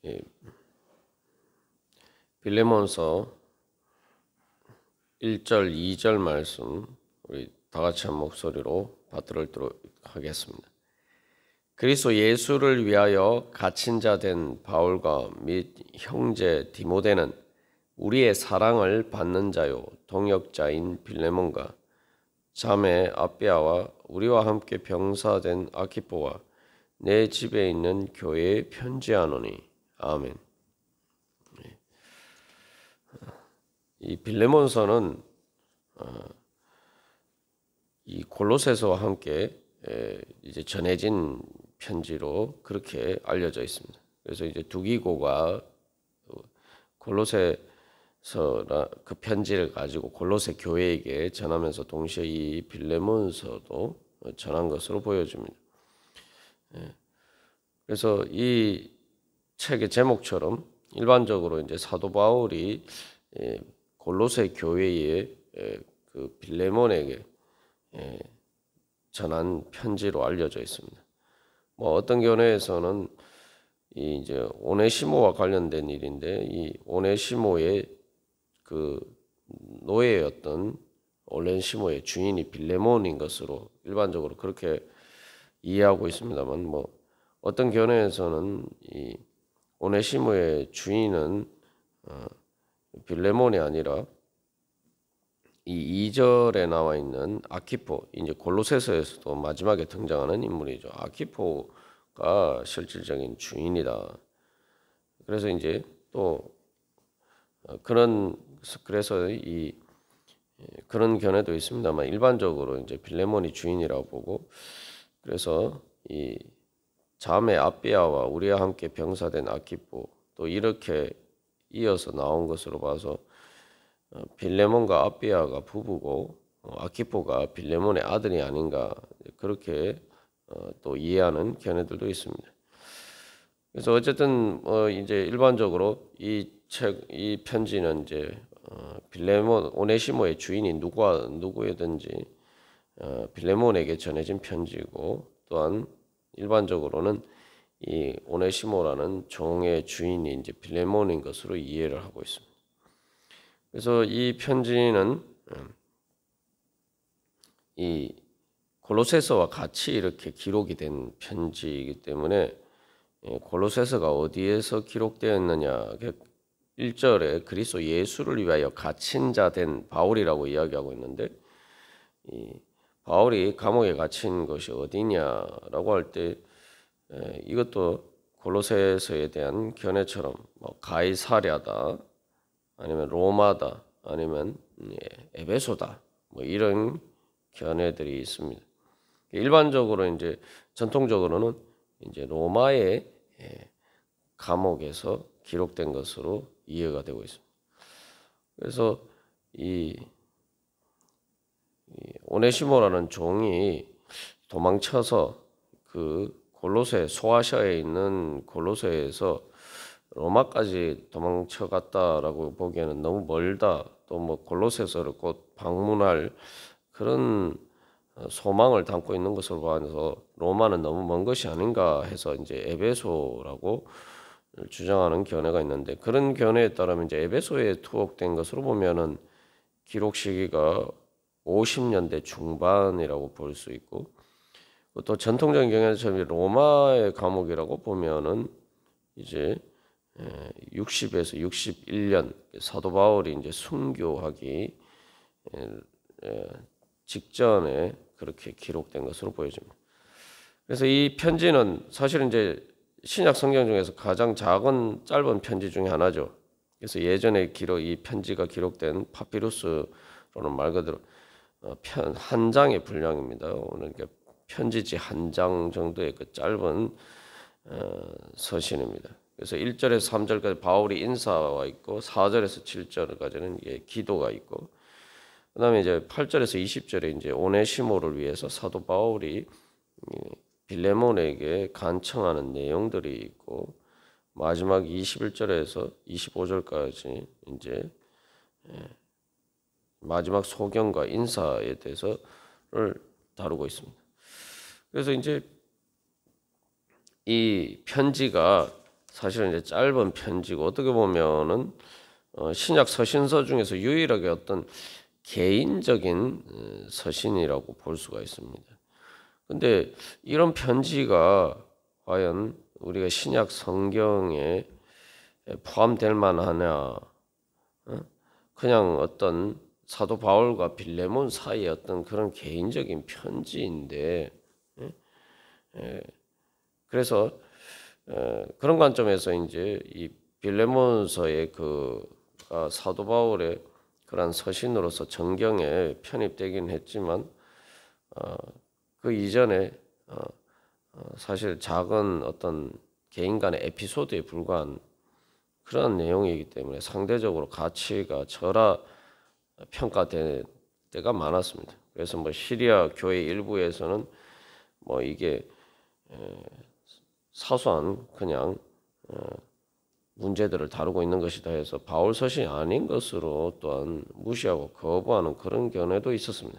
예, 빌레몬서 1절, 2절 말씀 우리 다 같이 한 목소리로 받들도록 하겠습니다. 그리스도 예수를 위하여 갇힌 자 된 바울과 및 형제 디모데는 우리의 사랑을 받는 자요 동역자인 빌레몬과 자매 아비아와 우리와 함께 병사된 아키포와 내 집에 있는 교회에 편지하노니 아멘. 이 빌레몬서는 이 골로새서와 함께 이제 전해진 편지로 그렇게 알려져 있습니다. 그래서 이제 두기고가 골로새서 그 편지를 가지고 골로새 교회에게 전하면서 동시에 이 빌레몬서도 전한 것으로 보여집니다. 그래서 이 책의 제목처럼 일반적으로 이제 사도 바울이 골로새 교회의 그 빌레몬에게 전한 편지로 알려져 있습니다. 뭐 어떤 견해에서는 이제 오네시모와 관련된 일인데 이 오네시모의 그 노예였던 오네시모의 주인이 빌레몬인 것으로 일반적으로 그렇게 이해하고 있습니다만 뭐 어떤 견해에서는 이 오네시모의 주인은 빌레몬이 아니라 이 2절에 나와 있는 아키포, 이제 골로새서에서도 마지막에 등장하는 인물이죠. 아키포가 실질적인 주인이다. 그래서 이제 또 그래서 이 그런 견해도 있습니다만 일반적으로 이제 빌레몬이 주인이라고 보고 그래서 이 자매 아비아와 우리와 함께 병사된 아키포 또 이렇게 이어서 나온 것으로 봐서 빌레몬과 아비아가 부부고 아키포가 빌레몬의 아들이 아닌가 그렇게 또 이해하는 견해들도 있습니다. 그래서 어쨌든 이제 일반적으로 이 편지는 이제 빌레몬 오네시모의 주인이 누구든지 빌레몬에게 전해진 편지고 또한 일반적으로는 이 오네시모라는 종의 주인이 이제 빌레몬인 것으로 이해를 하고 있습니다. 그래서 이 편지는 이 골로새서와 같이 이렇게 기록이 된 편지이기 때문에 골로새서가 어디에서 기록되었느냐 1절에 그리스도 예수를 위하여 갇힌 자 된 바울이라고 이야기하고 있는데 이 바울이 감옥에 갇힌 것이 어디냐라고 할 때 이것도 골로새서에 대한 견해처럼 뭐 가이사랴다 아니면 로마다 아니면 에베소다 뭐 이런 견해들이 있습니다. 일반적으로 이제 전통적으로는 이제 로마의 감옥에서 기록된 것으로 이해가 되고 있습니다. 그래서 이 오네시모라는 종이 도망쳐서 그 골로새 소아시아에 있는 골로새에서 로마까지 도망쳐 갔다라고 보기에는 너무 멀다. 또 뭐 골로새서를 곧 방문할 그런 소망을 담고 있는 것으로 봐서 로마는 너무 먼 것이 아닌가 해서 이제 에베소라고 주장하는 견해가 있는데 그런 견해에 따르면 이제 에베소에 투옥된 것으로 보면은 기록 시기가 50년대 중반이라고 볼 수 있고 또 전통적인 경향처럼 로마의 감옥이라고 보면은 이제 60에서 61년 사도 바울이 이제 순교하기 직전에 그렇게 기록된 것으로 보여집니다. 그래서 이 편지는 사실은 이제 신약 성경 중에서 가장 작은 짧은 편지 중에 하나죠. 그래서 예전에 이 편지가 기록된 파피루스로는 말 그대로 한 장의 분량입니다. 오늘 편지지 한 장 정도의 그 짧은 서신입니다. 그래서 1절에서 3절까지 바울이 인사와 있고 4절에서 7절까지는 기도가 있고 그다음에 이제 8절에서 20절에 이제 오네시모를 위해서 사도 바울이 빌레몬에게 간청하는 내용들이 있고 마지막 21절에서 25절까지 이제 마지막 소견과 인사에 대해서를 다루고 있습니다. 그래서 이제 이 편지가 사실은 이제 짧은 편지고 어떻게 보면은 신약 서신서 중에서 유일하게 어떤 개인적인 서신이라고 볼 수가 있습니다. 근데 이런 편지가 과연 우리가 신약 성경에 포함될 만하냐? 그냥 어떤 사도 바울과 빌레몬 사이의 어떤 그런 개인적인 편지인데, 그래서 그런 관점에서 이제 이 빌레몬서의 사도 바울의 그런 서신으로서 정경에 편입되긴 했지만 그 이전에 사실 작은 어떤 개인 간의 에피소드에 불과한 그런 내용이기 때문에 상대적으로 가치가 저하 평가될 때가 많았습니다. 그래서 뭐 시리아 교회 일부에서는 뭐 이게 사소한 그냥 문제들을 다루고 있는 것이다 해서 바울 서신이 아닌 것으로 또한 무시하고 거부하는 그런 견해도 있었습니다.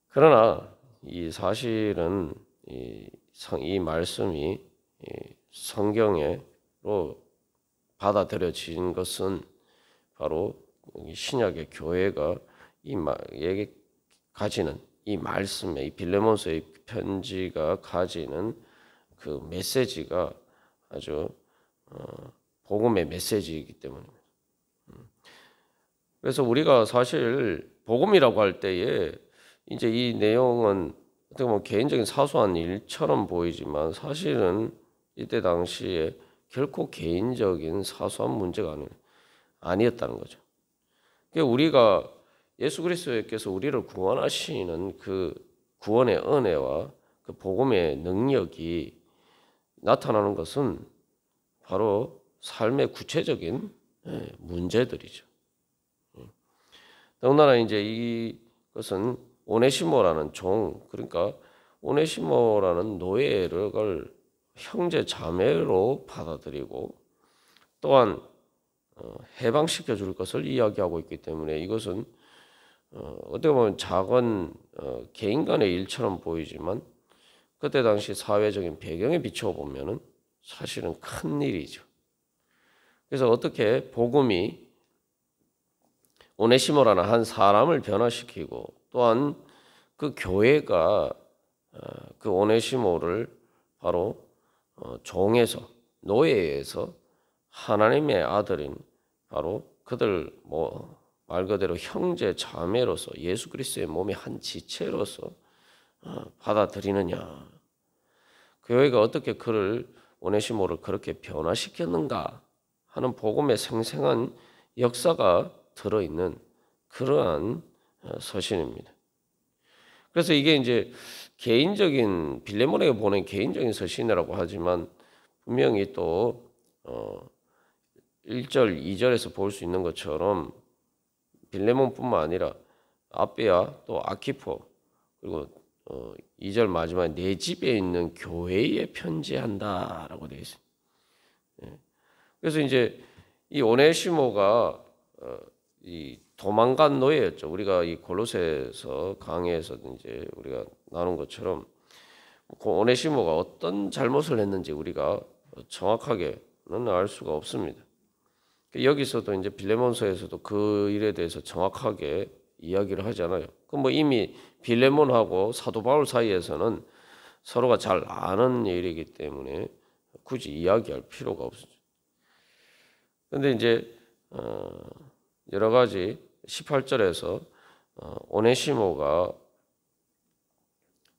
그러나 이 사실은 이 말씀이 성경으로 받아들여진 것은 바로 신약의 교회가 가지는 이 말씀의 이 빌레몬서의 편지가 가지는 그 메시지가 아주 복음의 메시지이기 때문입니다. 그래서 우리가 사실 복음이라고 할 때에 이제 이 내용은 어떻게 보면 개인적인 사소한 일처럼 보이지만 사실은 이때 당시에 결코 개인적인 사소한 문제가 아니었다는 거죠. 그러니까 우리가 예수 그리스도께서 우리를 구원하시는 그 구원의 은혜와 그 복음의 능력이 나타나는 것은 바로 삶의 구체적인 문제들이죠. 더군다나 이제 이것은 오네시모라는 그러니까 오네시모라는 노예를 형제 자매로 받아들이고 또한 해방시켜 줄 것을 이야기하고 있기 때문에 이것은 어떻게 보면 작은 개인 간의 일처럼 보이지만 그때 당시 사회적인 배경에 비추어 보면은 사실은 큰 일이죠. 그래서 어떻게 복음이 오네시모라는 한 사람을 변화시키고 또한 그 교회가 그 오네시모를 바로 종에서 노예에서 하나님의 아들인 바로 그들 말 그대로 형제 자매로서 예수 그리스도의 몸의 한 지체로서 받아들이느냐. 교회가 어떻게 그를 오네시모를 그렇게 변화시켰는가 하는 복음의 생생한 역사가 들어있는 그러한 서신입니다. 그래서 이게 이제 개인적인 빌레몬에게 보낸 개인적인 서신이라고 하지만 분명히 또 1절, 2절에서 볼 수 있는 것처럼 빌레몬뿐만 아니라 아베아 또 아키포 그리고 2절 마지막에 내 집에 있는 교회에 편지한다라고 되어 있어요. 그래서 이제 이 오네시모가 이 도망간 노예였죠. 우리가 이 골로새서 강의에서 이제 우리가 나눈 것처럼 그 오네시모가 어떤 잘못을 했는지 우리가 정확하게는 알 수가 없습니다. 여기서도 이제 빌레몬서에서도 그 일에 대해서 정확하게 이야기를 하잖아요. 그 뭐 이미 빌레몬하고 사도 바울 사이에서는 서로가 잘 아는 일이기 때문에 굳이 이야기할 필요가 없죠. 그런데 이제 여러 가지 18절에서 오네시모가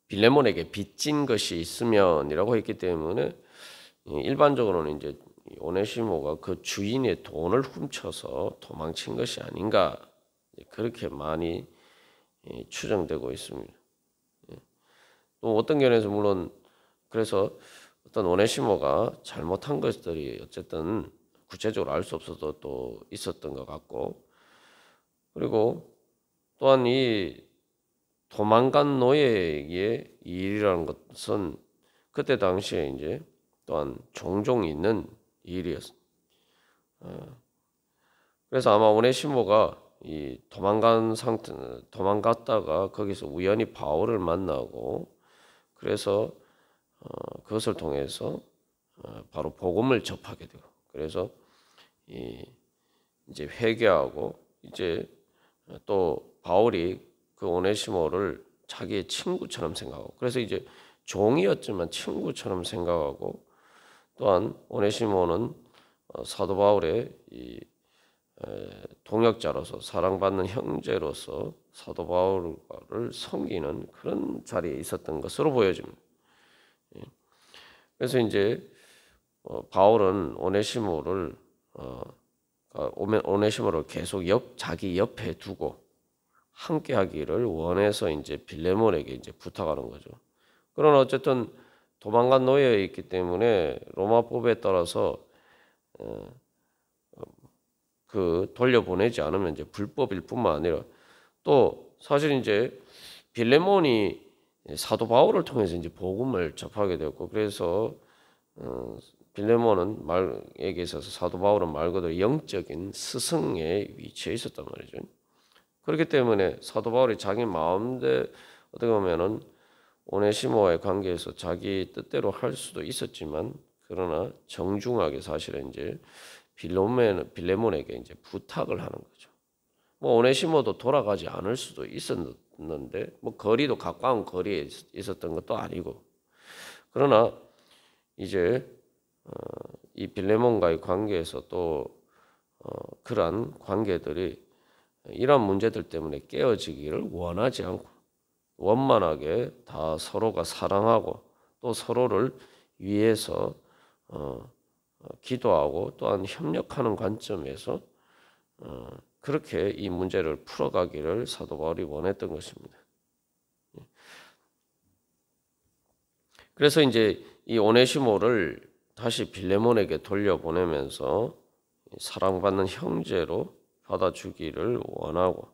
빌레몬에게 빚진 것이 있으면이라고 했기 때문에 일반적으로는 이제 오네시모가 그 주인의 돈을 훔쳐서 도망친 것이 아닌가 그렇게 많이 추정되고 있습니다. 또 어떤 견해에서 물론 그래서 어떤 오네시모가 잘못한 것들이 어쨌든 구체적으로 알 수 없어도 또 있었던 것 같고 그리고 또한 이 도망간 노예의 일이라는 것은 그때 당시에 이제 또한 종종 있는 일이었습니다. 그래서 아마 오네시모가 이 도망갔다가 거기서 우연히 바울을 만나고 그래서 그것을 통해서 바로 복음을 접하게 되고, 그래서 이제 회개하고, 이제 또 바울이 그 오네시모를 자기의 친구처럼 생각하고, 그래서 이제 종이었지만 친구처럼 생각하고, 또한 오네시모는 사도 바울의 동역자로서, 사랑받는 형제로서 사도 바울을 섬기는 그런 자리에 있었던 것으로 보여집니다. 그래서 이제 바울은 오네시모를 계속 자기 옆에 두고 함께하기를 원해서 이제 빌레몬에게 이제 부탁하는 거죠. 그러나 어쨌든 도망간 노예에 있기 때문에 로마법에 따라서 그 돌려보내지 않으면 이제 불법일 뿐만 아니라, 또 사실 이제 빌레몬이 사도 바울을 통해서 이제 복음을 접하게 되었고, 그래서 빌레몬은 말에게 있어서 사도 바울은 말 그대로 영적인 스승의 위치에 있었단 말이죠. 그렇기 때문에 사도 바울이 자기 마음대로 어떻게 보면은 오네시모와의 관계에서 자기 뜻대로 할 수도 있었지만, 그러나 정중하게 사실은 이제 빌레몬에게 이제 부탁을 하는 거죠. 뭐 오네시모도 돌아가지 않을 수도 있었는데, 뭐 거리도 가까운 거리에 있었던 것도 아니고, 그러나 이제 이 빌레몬과의 관계에서 또 그러한 관계들이 이러한 문제들 때문에 깨어지기를 원하지 않고, 원만하게 다 서로가 사랑하고 또 서로를 위해서 기도하고 또한 협력하는 관점에서 그렇게 이 문제를 풀어가기를 사도 바울이 원했던 것입니다. 그래서 이제 이 오네시모를 다시 빌레몬에게 돌려보내면서 사랑받는 형제로 받아주기를 원하고,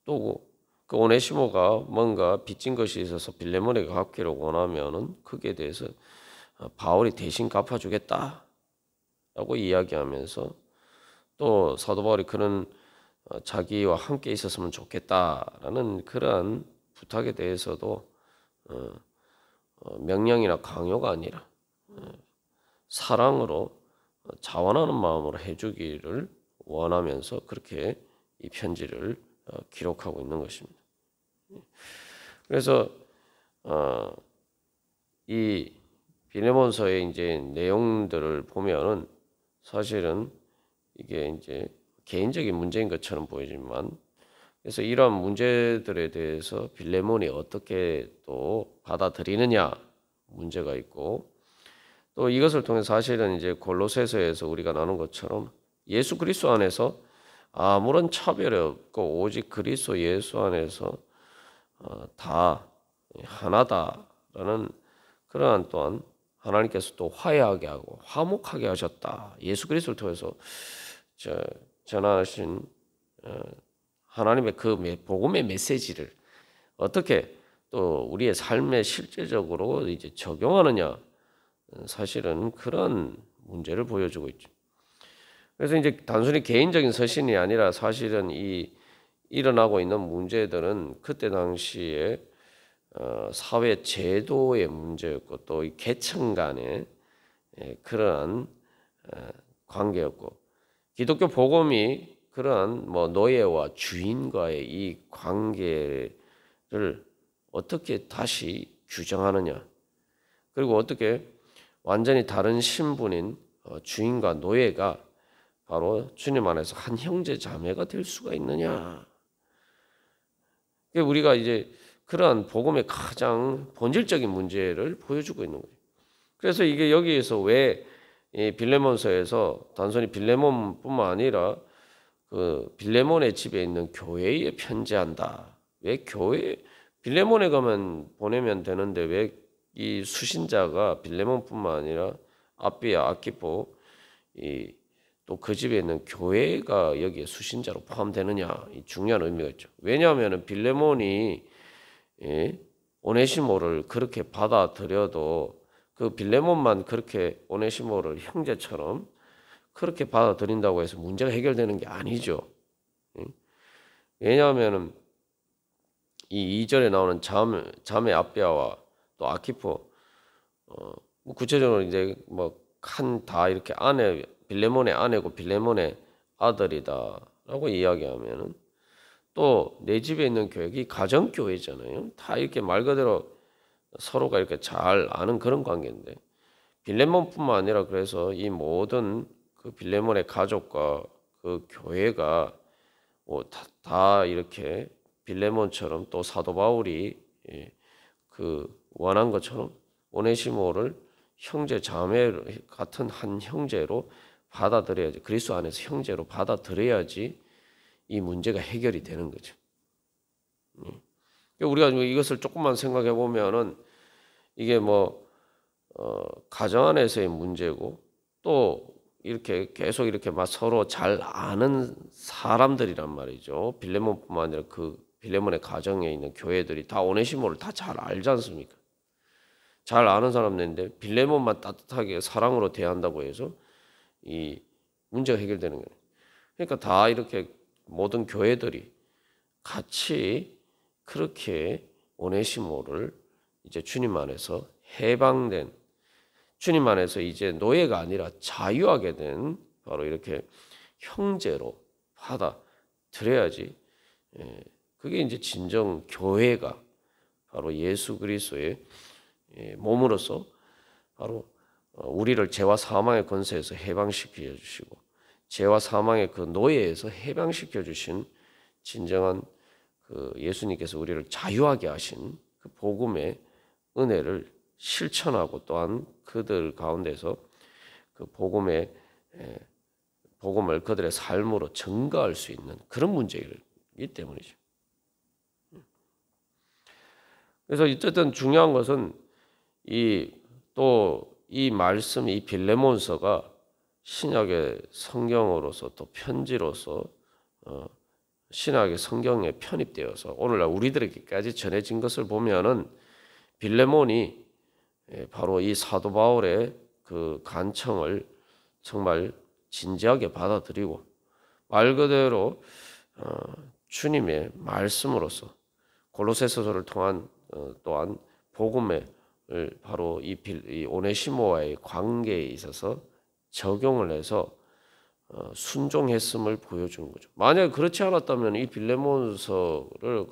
또 그 오네시모가 뭔가 빚진 것이 있어서 빌레몬에게 갚기를 원하면은 거기에 대해서 바울이 대신 갚아주겠다라고 이야기하면서, 또 사도 바울이 그런 자기와 함께 있었으면 좋겠다라는 그러한 부탁에 대해서도 명령이나 강요가 아니라 사랑으로 자원하는 마음으로 해주기를 원하면서 그렇게 이 편지를 기록하고 있는 것입니다. 그래서 이 빌레몬서의 이제 내용들을 보면은 사실은 이게 이제 개인적인 문제인 것처럼 보이지만, 그래서 이러한 문제들에 대해서 빌레몬이 어떻게 또 받아들이느냐 문제가 있고, 또 이것을 통해 사실은 이제 골로새서에서 우리가 나눈 것처럼 예수 그리스도 안에서 아무런 차별이 없고 오직 그리스도 예수 안에서 다 하나다라는 그러한, 또한 하나님께서 또 화해하게 하고 화목하게 하셨다, 예수 그리스도를 통해서 전하신 하나님의 그 복음의 메시지를 어떻게 또 우리의 삶에 실제적으로 이제 적용하느냐, 사실은 그런 문제를 보여주고 있죠. 그래서 이제 단순히 개인적인 서신이 아니라 사실은 이 일어나고 있는 문제들은 그때 당시에 사회 제도의 문제였고, 또 이 계층 간의 그러한 관계였고, 기독교 복음이 그러한 뭐 노예와 주인과의 이 관계를 어떻게 다시 규정하느냐, 그리고 어떻게 완전히 다른 신분인 주인과 노예가 바로 주님 안에서 한 형제 자매가 될 수가 있느냐. 우리가 이제 그러한 복음의 가장 본질적인 문제를 보여주고 있는 거예요. 그래서 이게 여기에서 왜 빌레몬서에서 단순히 빌레몬뿐만 아니라 그 빌레몬의 집에 있는 교회에 편지한다. 왜 빌레몬에 가면 보내면 되는데 왜 이 수신자가 빌레몬뿐만 아니라 아비아, 아키포 또 그 집에 있는 교회가 여기에 수신자로 포함되느냐, 이 중요한 의미가 있죠. 왜냐하면 빌레몬이 오네시모를 그렇게 받아들여도 그 빌레몬만 그렇게 오네시모를 형제처럼 그렇게 받아들인다고 해서 문제가 해결되는 게 아니죠. 왜냐하면 이 2절에 나오는 자매 아비아와 또 아키포 구체적으로 이제 뭐 한 다 이렇게 아내 빌레몬의 아내고 빌레몬의 아들이다라고 이야기하면은 또 내 집에 있는 교육이 가정 교회잖아요. 다 이렇게 말 그대로 서로가 이렇게 잘 아는 그런 관계인데 빌레몬뿐만 아니라 그래서 이 모든 그 빌레몬의 가족과 그 교회가 다 이렇게 빌레몬처럼 또 사도 바울이 그 원한 것처럼 오네시모를 형제 자매 같은 한 형제로 받아들여야지, 그리스도 안에서 형제로 받아들여야지 이 문제가 해결이 되는 거죠. 우리가 이것을 조금만 생각해 보면은 이게 가정 안에서의 문제고 또 이렇게 계속 이렇게 막 서로 잘 아는 사람들이란 말이죠. 빌레몬뿐만 아니라 그 빌레몬의 가정에 있는 교회들이 다 오네시모를 다 잘 알지 않습니까? 잘 아는 사람들인데 빌레몬만 따뜻하게 사랑으로 대한다고 해서 이 문제가 해결되는 거예요. 그러니까 다 이렇게 모든 교회들이 같이 그렇게 오네시모를 이제 주님 안에서 해방된, 주님 안에서 이제 노예가 아니라 자유하게 된 바로 이렇게 형제로 받아들여야지. 그게 이제 진정 교회가 바로 예수 그리스도의 몸으로서 바로 우리를 죄와 사망의 권세에서 해방시켜 주시고 죄와 사망의 그 노예에서 해방시켜 주신 진정한 그 예수님께서 우리를 자유하게 하신 그 복음의 은혜를 실천하고 또한 그들 가운데서 그 복음을 그들의 삶으로 증거할 수 있는 그런 문제이기 때문이죠. 그래서 어쨌든 중요한 것은 이 말씀, 이 빌레몬서가 신약의 성경으로서 또 편지로서 신약의 성경에 편입되어서 오늘날 우리들에게까지 전해진 것을 보면은 빌레몬이 바로 이 사도 바울의 그 간청을 정말 진지하게 받아들이고 말 그대로 주님의 말씀으로서 골로새서를 통한 또한 복음을 바로 이 오네시모와의 관계에 있어서 적용을 해서 순종했음을 보여주는 거죠. 만약에 그렇지 않았다면 이 빌레몬서를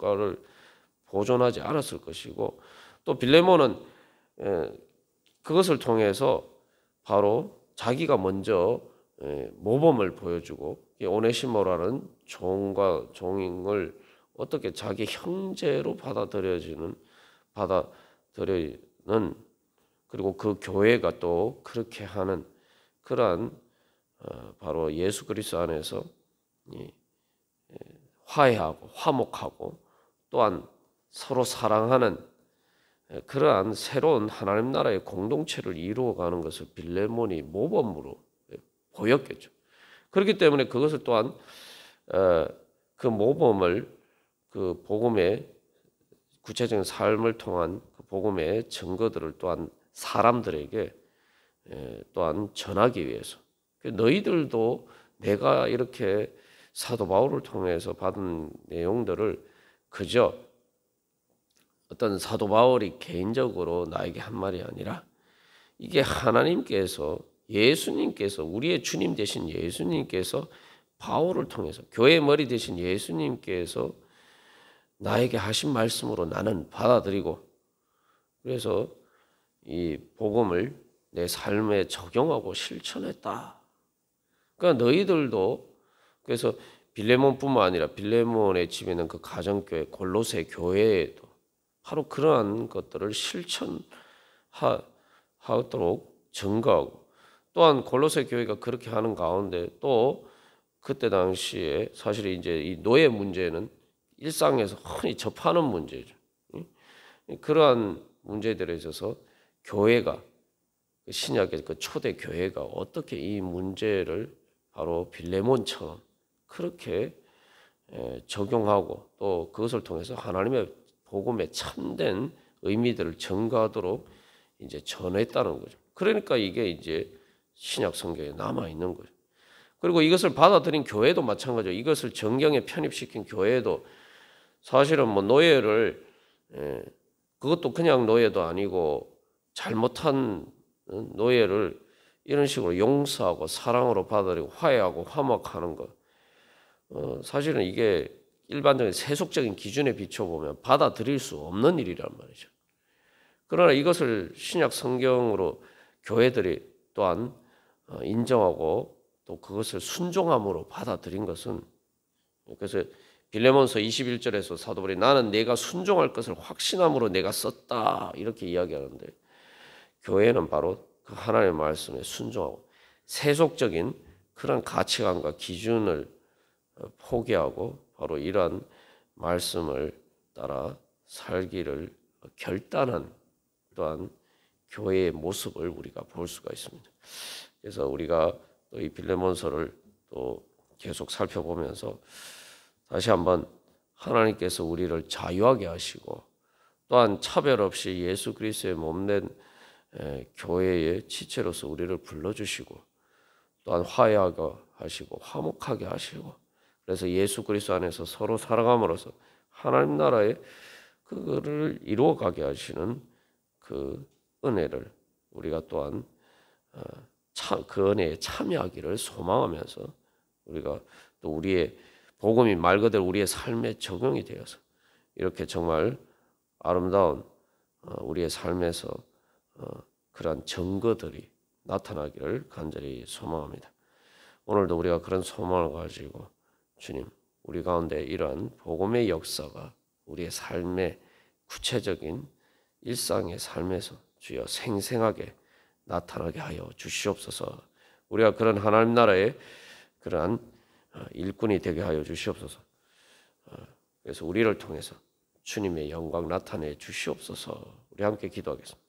보존하지 않았을 것이고 또 빌레몬은 그것을 통해서 바로 자기가 먼저 모범을 보여주고 오네시모라는 종을 어떻게 자기 형제로 받아들이는 그리고 그 교회가 또 그렇게 하는 그러한 바로 예수 그리스도 안에서 화해하고 화목하고 또한 서로 사랑하는 그러한 새로운 하나님 나라의 공동체를 이루어가는 것을 빌레몬이 모범으로 보였겠죠. 그렇기 때문에 그것을 또한 그 모범을 그 복음의 구체적인 삶을 통한 그 복음의 증거들을 또한 사람들에게 또한 전하기 위해서 너희들도 내가 이렇게 사도 바울을 통해서 받은 내용들을 그저 어떤 사도 바울이 개인적으로 나에게 한 말이 아니라 이게 하나님께서 예수님께서 우리의 주님 되신 예수님께서 바울을 통해서 교회의 머리 되신 예수님께서 나에게 하신 말씀으로 나는 받아들이고 그래서 이 복음을 내 삶에 적용하고 실천했다. 그러니까 너희들도 그래서 빌레몬뿐만 아니라 빌레몬의 집에 있는 그 가정교회 골로새 교회에도 바로 그러한 것들을 실천하도록 증거하고 또한 골로새 교회가 그렇게 하는 가운데 또 그때 당시에 사실 이제 이 노예 문제는 일상에서 흔히 접하는 문제죠. 그러한 문제들에 있어서 교회가 신약의 그 초대 교회가 어떻게 이 문제를 바로 빌레몬처럼 그렇게 적용하고 또 그것을 통해서 하나님의 복음의 참된 의미들을 증거하도록 이제 전했다는 거죠. 그러니까 이게 이제 신약 성경에 남아 있는 거죠. 그리고 이것을 받아들인 교회도 마찬가지죠. 이것을 정경에 편입시킨 교회도 사실은 노예를 그것도 그냥 노예도 아니고 잘못한 노예를 이런 식으로 용서하고 사랑으로 받아들이고 화해하고 화목하는 것, 사실은 이게 일반적인 세속적인 기준에 비춰보면 받아들일 수 없는 일이란 말이죠. 그러나 이것을 신약 성경으로 교회들이 또한 인정하고 또 그것을 순종함으로 받아들인 것은, 그래서 빌레몬서 21절에서 사도 바울이 나는 내가 순종할 것을 확신함으로 내가 썼다 이렇게 이야기하는데, 교회는 바로 그 하나님의 말씀에 순종하고 세속적인 그런 가치관과 기준을 포기하고 바로 이러한 말씀을 따라 살기를 결단한 또한 교회의 모습을 우리가 볼 수가 있습니다. 그래서 우리가 또 이 빌레몬서를 또 계속 살펴보면서 다시 한번 하나님께서 우리를 자유하게 하시고 또한 차별 없이 예수 그리스도의 몸된 교회의 지체로서 우리를 불러주시고 또한 화해하게 하시고 화목하게 하시고, 그래서 예수 그리스도 안에서 서로 사랑함으로써 하나님 나라의 그거를 이루어가게 하시는 그 은혜를 우리가 또한 그 은혜에 참여하기를 소망하면서 우리가 또 우리의 복음이 말 그대로 우리의 삶에 적용이 되어서 이렇게 정말 아름다운 우리의 삶에서 그러한 증거들이 나타나기를 간절히 소망합니다. 오늘도 우리가 그런 소망을 가지고 주님, 우리 가운데 이러한 복음의 역사가 우리의 삶의 구체적인 일상의 삶에서 주여 생생하게 나타나게 하여 주시옵소서. 우리가 그런 하나님 나라의 그러한 일꾼이 되게 하여 주시옵소서. 그래서 우리를 통해서 주님의 영광 나타내 주시옵소서. 우리 함께 기도하겠습니다.